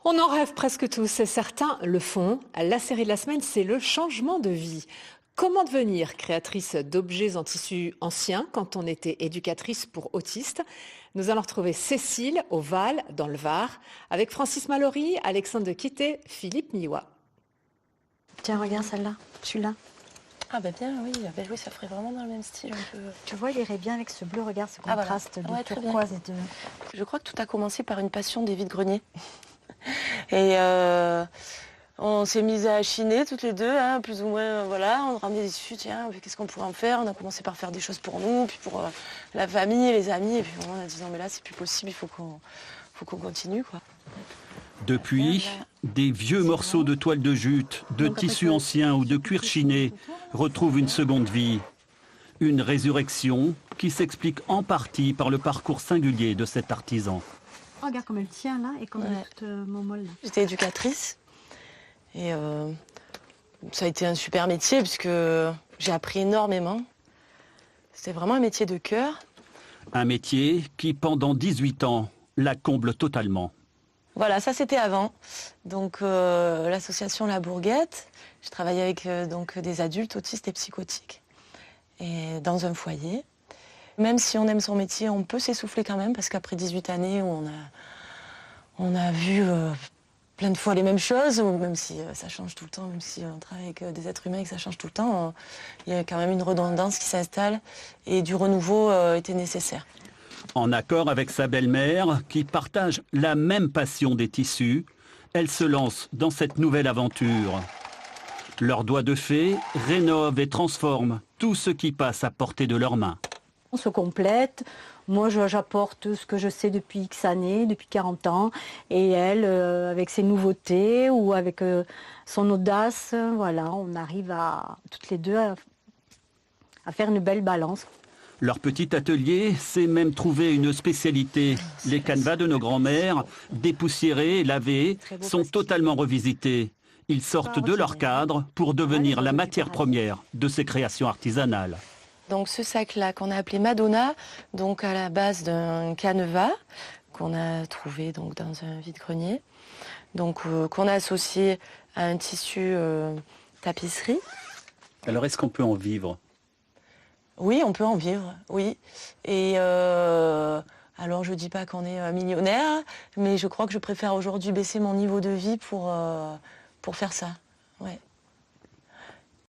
On en rêve presque tous, et certains le font. La série de la semaine, c'est le changement de vie. Comment devenir créatrice d'objets en tissu ancien quand on était éducatrice pour autistes? Nous allons retrouver Cécile au Val, dans le Var, avec Francis Mallory, Alexandre de Quitté, Philippe Miwa. Tiens, regarde celle-là, celui-là. Ah bah bien, oui. Ah bah oui, ça ferait vraiment dans le même style un peu. Tu vois, il irait bien avec ce bleu, regarde ce voilà. contraste de Ouais, très turquoise et de... Je crois que tout a commencé par une passion des vides-greniers. Et on s'est mis à chiner toutes les deux, hein, plus ou moins, voilà. On ramenait des tissus, tiens, qu'est-ce qu'on pourrait en faire? On a commencé par faire des choses pour nous, puis pour la famille, les amis. Et puis on a dit non mais là c'est plus possible, il faut qu'on continue, quoi. Depuis, des vieux morceaux de toile de jute, de tissus anciens ou de cuir chiné retrouvent une seconde vie. Une résurrection qui s'explique en partie par le parcours singulier de cet artisan. Oh, regarde comme elle tient là et comme elle est toute momolle là. J'étais éducatrice et ça a été un super métier puisque j'ai appris énormément. C'était vraiment un métier de cœur. Un métier qui, pendant 18 ans, la comble totalement. Voilà, ça c'était avant. Donc l'association La Bourguette, je travaillais avec donc des adultes autistes et psychotiques et dans un foyer. Même si on aime son métier, on peut s'essouffler quand même parce qu'après 18 années, on a vu plein de fois les mêmes choses, même si ça change tout le temps, même si on travaille avec des êtres humains et que ça change tout le temps, il y a quand même une redondance qui s'installe et du renouveau était nécessaire. En accord avec sa belle-mère, qui partage la même passion des tissus, elle se lance dans cette nouvelle aventure. Leurs doigts de fée rénovent et transforment tout ce qui passe à portée de leurs mains. On se complète. Moi, j'apporte ce que je sais depuis X années, depuis 40 ans. Et elle, avec ses nouveautés ou avec son audace, voilà, on arrive à, toutes les deux à faire une belle balance. Leur petit atelier sait même trouver une spécialité. Les canevas de nos grands-mères, dépoussiérés et lavés, sont totalement revisités. Ils sortent de leur cadre pour devenir la matière première de ces créations artisanales. Donc ce sac-là qu'on a appelé Madonna, donc à la base d'un canevas qu'on a trouvé donc dans un vide-grenier, donc qu'on a associé à un tissu tapisserie. Alors est-ce qu'on peut en vivre ? Oui, on peut en vivre, oui. Et alors je dis pas qu'on est millionnaire, mais je crois que je préfère aujourd'hui baisser mon niveau de vie pour faire ça. Ouais.